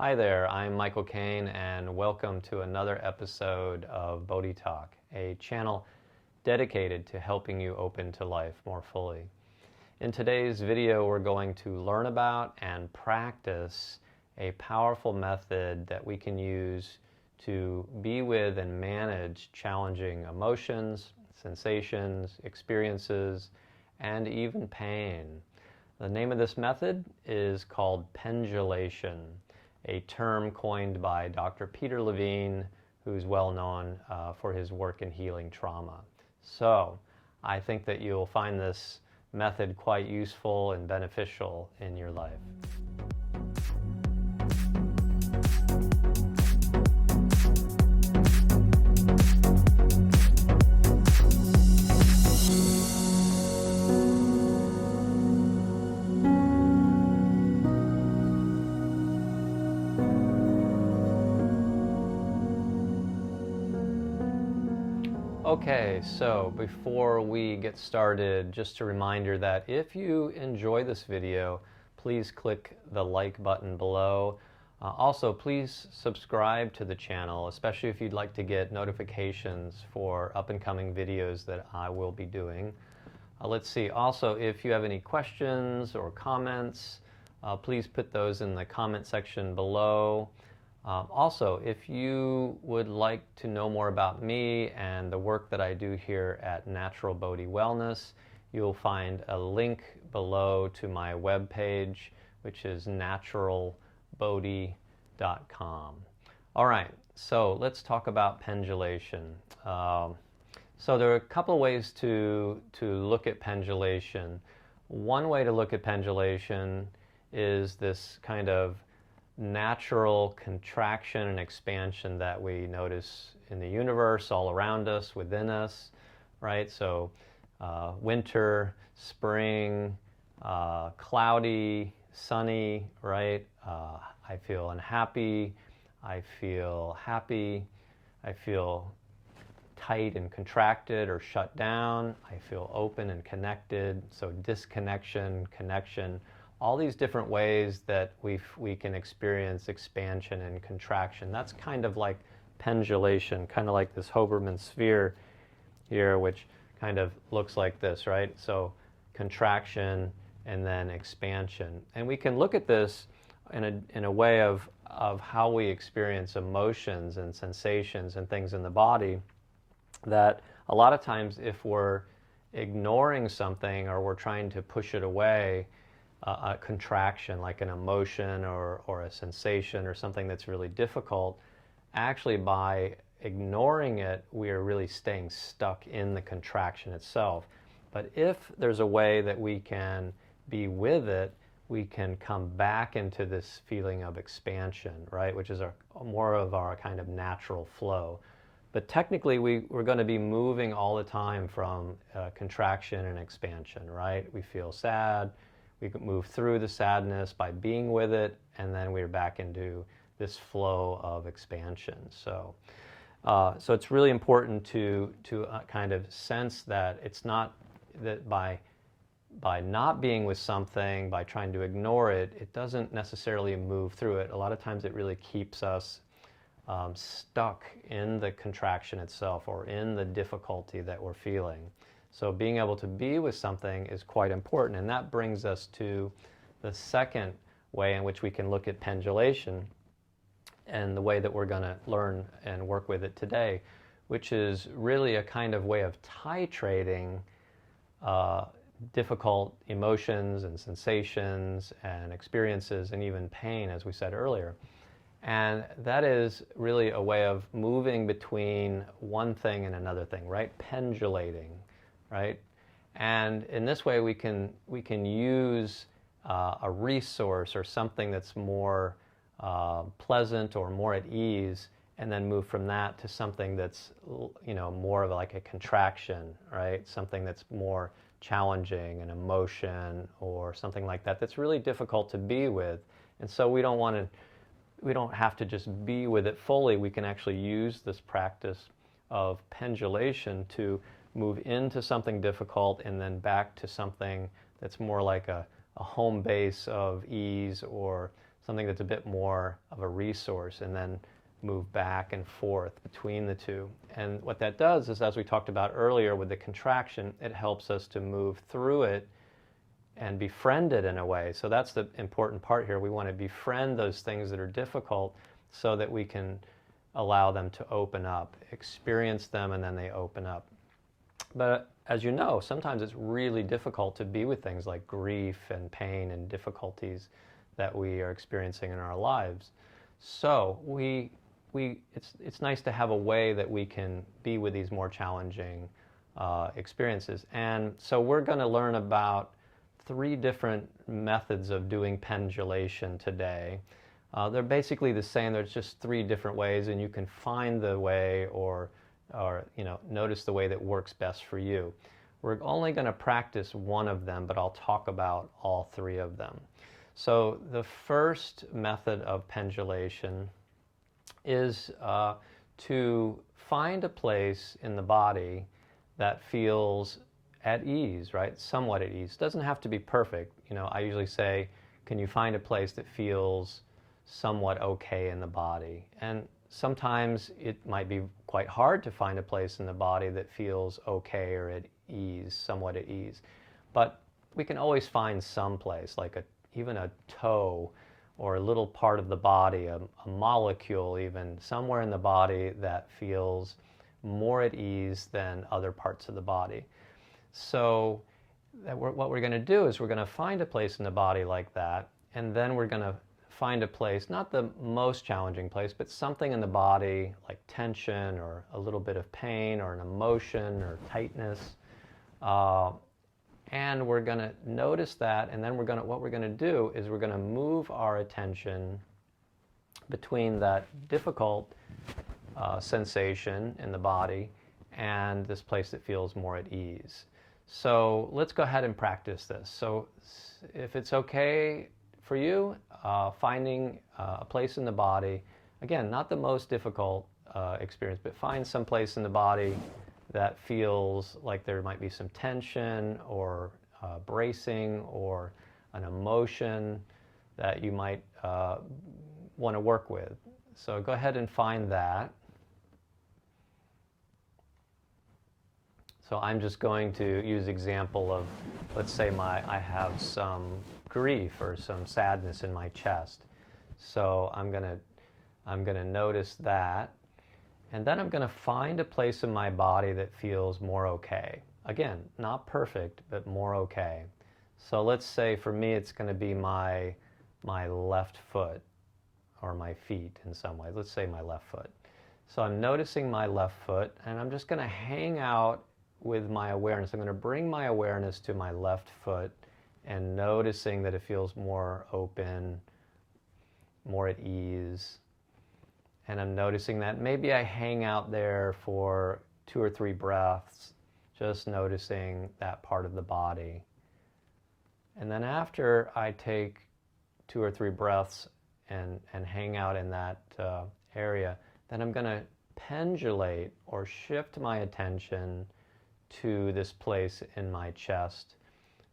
Hi there, I'm Michael Kane and welcome to another episode of Bodhi Talk, a channel dedicated to helping you open to life more fully. In today's video, we're going to learn about and practice a powerful method that we can use to be with and manage challenging emotions, sensations, experiences, and even pain. The name of this method is called Pendulation, a term coined by Dr. Peter Levine, who's well known for his work in healing trauma. So I think that you'll find this method quite useful and beneficial in your life. Okay, so before we get started, just a reminder that if you enjoy this video, please click the like button below. Also, please subscribe to the channel, especially if you'd like to get notifications for up-and-coming videos that I will be doing. Let's see, also, if you have any questions or comments, please put those in the comment section below. Also, if you would like to know more about me and the work that I do here at Natural Bodhi Wellness, you'll find a link below to my webpage, which is naturalbodhi.com. All right, so let's talk about pendulation. So there are a couple of ways to look at pendulation. One way to look at pendulation is this kind of natural contraction and expansion that we notice in the universe, all around us, within us, right? So winter, spring, cloudy, sunny, right? I feel unhappy, I feel happy, I feel tight and contracted or shut down, I feel open and connected, so disconnection, connection. All these different ways that we can experience expansion and contraction. That's kind of like pendulation, kind of like this Hoberman sphere here, which kind of looks like this, right? So contraction and then expansion. And we can look at this in a way of how we experience emotions and sensations and things in the body, that a lot of times if we're ignoring something or we're trying to push it away, a contraction like an emotion or a sensation or something that's really difficult, actually by ignoring it, we are really staying stuck in the contraction itself. But if there's a way that we can be with it, we can come back into this feeling of expansion, right? Which is more of our kind of natural flow. But technically, we're going to be moving all the time from contraction and expansion, right? We feel sad. We can move through the sadness by being with it, and then we're back into this flow of expansion. So it's really important to kind of sense that it's not that by not being with something, by trying to ignore it, it doesn't necessarily move through it. A lot of times it really keeps us stuck in the contraction itself or in the difficulty that we're feeling. So being able to be with something is quite important, and that brings us to the second way in which we can look at pendulation and the way that we're going to learn and work with it today, which is really a kind of way of titrating difficult emotions and sensations and experiences and even pain, as we said earlier. And that is really a way of moving between one thing and another thing, right? Pendulating. Right? And in this way we can use a resource or something that's more pleasant or more at ease, and then move from that to something that's more of like a contraction, right? Something that's more challenging, an emotion or something like that that's really difficult to be with. And so we don't have to just be with it fully. We can actually use this practice of pendulation to move into something difficult and then back to something that's more like a home base of ease or something that's a bit more of a resource, and then move back and forth between the two. And what that does is, as we talked about earlier with the contraction, it helps us to move through it and befriend it in a way. So that's the important part here. We want to befriend those things that are difficult so that we can allow them to open up, experience them, and then they open up. But as you know, sometimes it's really difficult to be with things like grief and pain and difficulties that we are experiencing in our lives. So it's nice to have a way that we can be with these more challenging experiences. And so we're going to learn about 3 different methods of doing pendulation today. They're basically the same. There's just 3 different ways, and you can find the way or notice the way that works best for you. We're only going to practice one of them, but I'll talk about all 3 of them. So the first method of pendulation is to find a place in the body that feels at ease, right? Somewhat at ease. Doesn't have to be perfect. I usually say, can you find a place that feels somewhat okay in the body? And sometimes it might be quite hard to find a place in the body that feels okay or at ease, somewhat at ease. But we can always find some place, like even a toe or a little part of the body, a molecule even, somewhere in the body that feels more at ease than other parts of the body. So what we're going to do is we're going to find a place in the body like that, and then we're going to find a place, not the most challenging place, but something in the body like tension or a little bit of pain or an emotion or tightness. And we're going to notice that, and then what we're going to do is we're going to move our attention between that difficult sensation in the body and this place that feels more at ease. So let's go ahead and practice this. So if it's okay for you, finding a place in the body, again, not the most difficult experience, but find some place in the body that feels like there might be some tension or bracing or an emotion that you might want to work with. So go ahead and find that. So I'm just going to use example of, let's say I have some grief or some sadness in my chest. So I'm gonna notice that, and then I'm gonna find a place in my body that feels more okay. Again, not perfect, but more okay. So let's say for me it's going to be my left foot or my feet in some way. Let's say my left foot. So I'm noticing my left foot, and I'm just going to hang out with my awareness. I'm going to bring my awareness to my left foot and noticing that it feels more open, more at ease. And I'm noticing that maybe I hang out there for 2 or 3 breaths, just noticing that part of the body. And then after I take 2 or 3 breaths and hang out in that area, then I'm going to pendulate or shift my attention to this place in my chest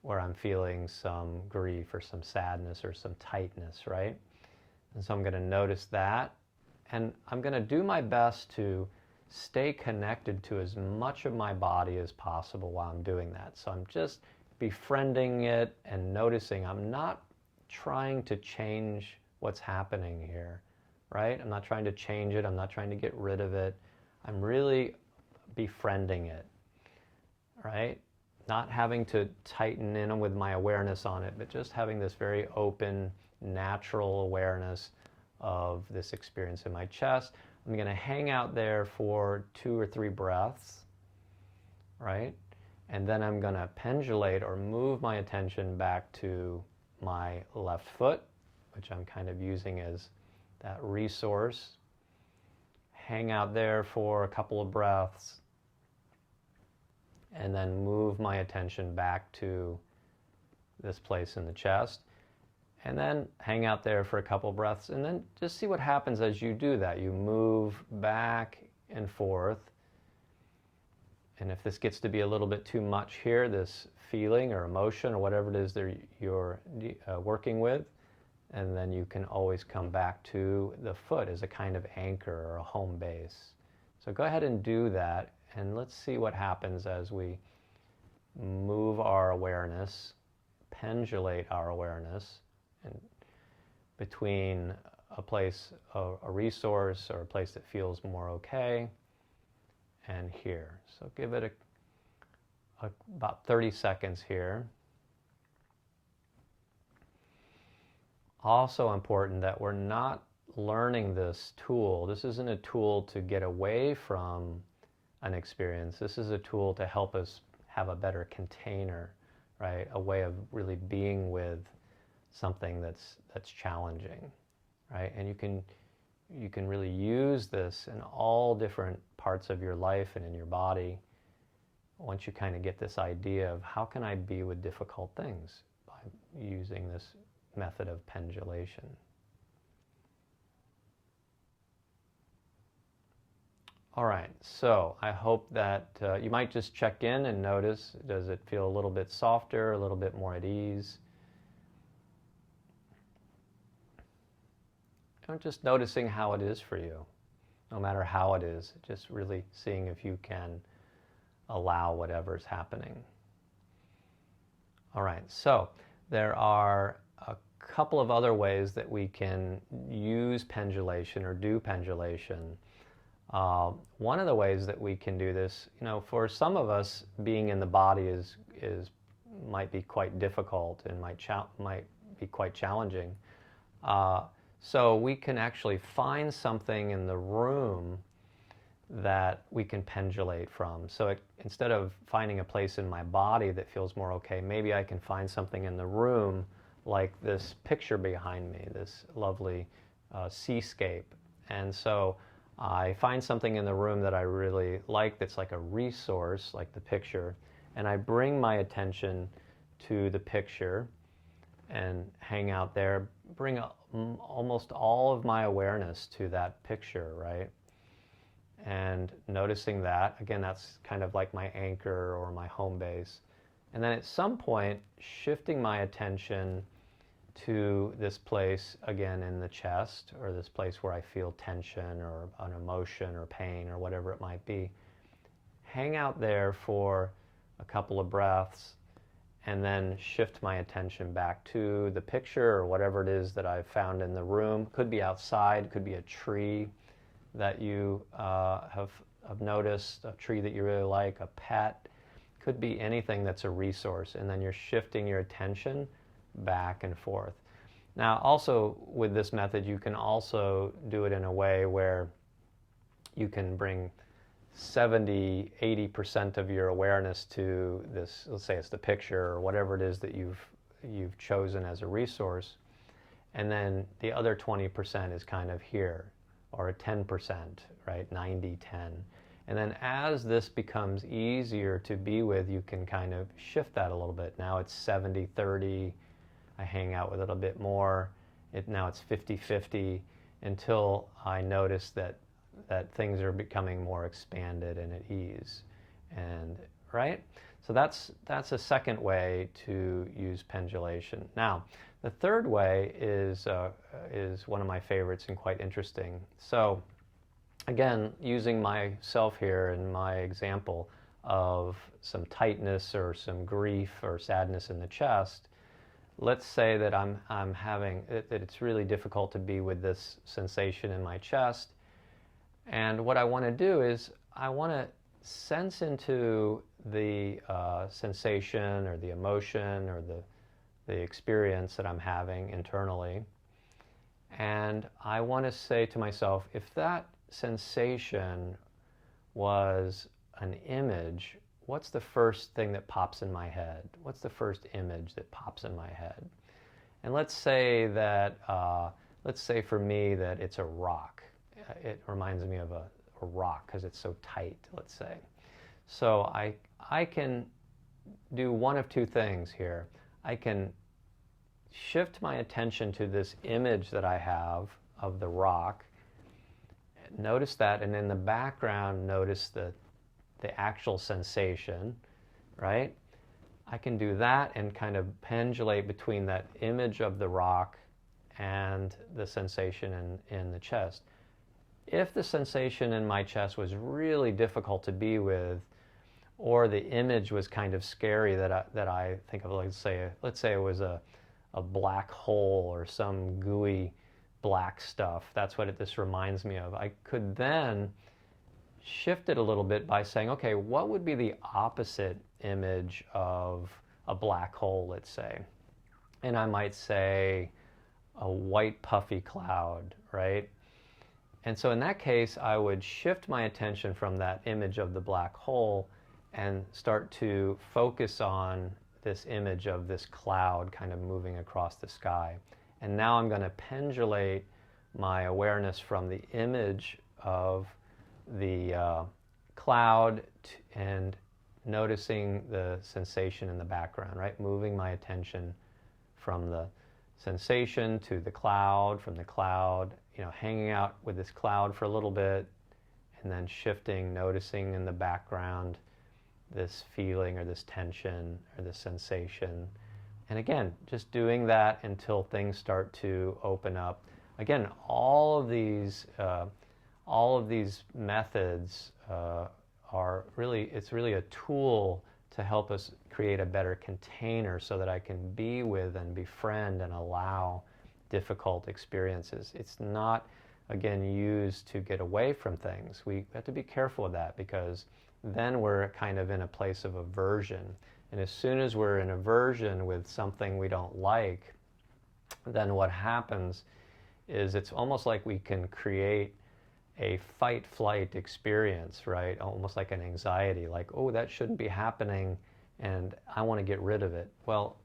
where I'm feeling some grief or some sadness or some tightness, right? And so I'm going to notice that, and I'm going to do my best to stay connected to as much of my body as possible while I'm doing that. So I'm just befriending it and noticing. I'm not trying to change what's happening here, right? I'm not trying to change it. I'm not trying to get rid of it. I'm really befriending it, right? Not having to tighten in with my awareness on it, but just having this very open, natural awareness of this experience in my chest. I'm going to hang out there for 2 or 3 breaths, right? And then I'm going to pendulate or move my attention back to my left foot, which I'm kind of using as that resource. Hang out there for a couple of breaths, and then move my attention back to this place in the chest, and then hang out there for a couple of breaths, and then just see what happens as you do that. You move back and forth, and if this gets to be a little bit too much here, this feeling or emotion or whatever it is that you're working with, and then you can always come back to the foot as a kind of anchor or a home base. So go ahead and do that, and let's see what happens as we move our awareness, pendulate our awareness, and between a place, a resource, or a place that feels more okay, and here. So give it about 30 seconds here. Also important that we're not learning this tool. This isn't a tool to get away from an experience. This is a tool to help us have a better container, right? A way of really being with something that's challenging, right? And you can really use this in all different parts of your life and in your body once you kind of get this idea of how can I be with difficult things by using this method of pendulation. All right, so I hope that you might just check in and notice, does it feel a little bit softer, a little bit more at ease? And just noticing how it is for you, no matter how it is, just really seeing if you can allow whatever's happening. All right, so there are a couple of other ways that we can use pendulation or do pendulation. One of the ways that we can do this, for some of us, being in the body might be quite difficult and might be quite challenging. So we can actually find something in the room that we can pendulate from. So instead of finding a place in my body that feels more okay, maybe I can find something in the room like this picture behind me, this lovely seascape. And so I find something in the room that I really like that's like a resource, like the picture, and I bring my attention to the picture and hang out there, bring almost all of my awareness to that picture, right? And noticing that, again, that's kind of like my anchor or my home base. And then at some point, shifting my attention to this place, again, in the chest, or this place where I feel tension or an emotion or pain or whatever it might be. Hang out there for a couple of breaths, and then shift my attention back to the picture or whatever it is that I've found in the room. Could be outside, could be a tree that you have noticed, a tree that you really like, a pet. Could be anything that's a resource, and then you're shifting your attention back and forth. Now, also with this method, you can also do it in a way where you can bring 70-80% of your awareness to this, let's say it's the picture or whatever it is that you've chosen as a resource, and then the other 20% is kind of here, or a 10%, right? 90-10. And then as this becomes easier to be with, you can kind of shift that a little bit. Now it's 70-30. I hang out with it a bit more. Now it's 50-50 until I notice that things are becoming more expanded and at ease. And right? So that's a second way to use pendulation. Now, the third way is one of my favorites and quite interesting. So again, using myself here in my example of some tightness or some grief or sadness in the chest, let's say that I'm having that it's really difficult to be with this sensation in my chest, and what I want to do is I want to sense into the sensation or the emotion or the experience that I'm having internally, and I want to say to myself, if that sensation was an image, what's the first thing that pops in my head? What's the first image that pops in my head? And let's say for me that it's a rock. It reminds me of a rock because it's so tight, let's say. So I can do one of two things here. I can shift my attention to this image that I have of the rock, notice that, and in the background notice the actual sensation, right? I can do that and kind of pendulate between that image of the rock and the sensation in the chest. If the sensation in my chest was really difficult to be with, or the image was kind of scary that I think of, let's say it was a black hole or some gooey black stuff. That's what this reminds me of. I could then shift it a little bit by saying, okay, what would be the opposite image of a black hole, let's say? And I might say a white puffy cloud, right? And so in that case, I would shift my attention from that image of the black hole and start to focus on this image of this cloud kind of moving across the sky. And now I'm going to pendulate my awareness from the image of the cloud and noticing the sensation in the background, right? Moving my attention from the sensation to the cloud, from the cloud, hanging out with this cloud for a little bit, and then shifting, noticing in the background this feeling or this tension or this sensation. And again, just doing that until things start to open up. Again, all of these methods are really, it's really a tool to help us create a better container so that I can be with and befriend and allow difficult experiences. It's not, again, used to get away from things. We have to be careful of that, because then we're kind of in a place of aversion. And as soon as we're in aversion with something we don't like, then what happens is it's almost like we can create a fight-flight experience, right? Almost like an anxiety, like, oh, that shouldn't be happening, and I want to get rid of it. Well,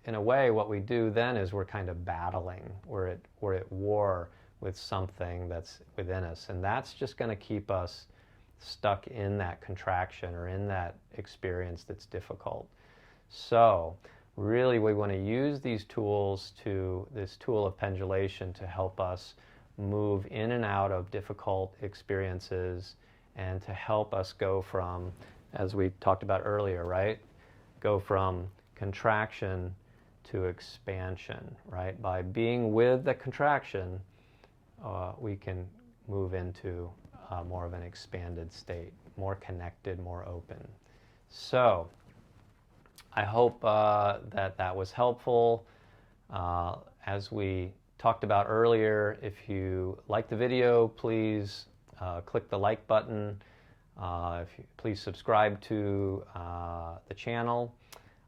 in a way, what we do then is we're kind of battling. We're at war with something that's within us, and that's just going to keep us stuck in that contraction or in that experience that's difficult. So really, we want to use these tools, this tool of pendulation, to help us move in and out of difficult experiences, and to help us go from, as we talked about earlier, right? Go from contraction to expansion, right? By being with the contraction, we can move into more of an expanded state, more connected, more open. So I hope that was helpful. As we talked about earlier, if you like the video, please click the like button. Please subscribe to the channel.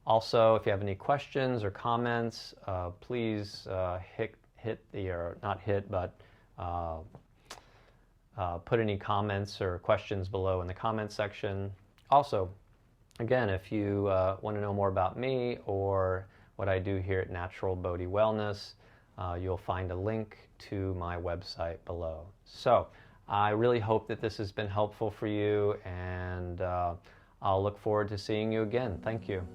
Also, if you have any questions or comments, please put any comments or questions below in the comment section. Also, again, if you want to know more about me or what I do here at Natural Bodhi Wellness, you'll find a link to my website below. So I really hope that this has been helpful for you, and I'll look forward to seeing you again. Thank you.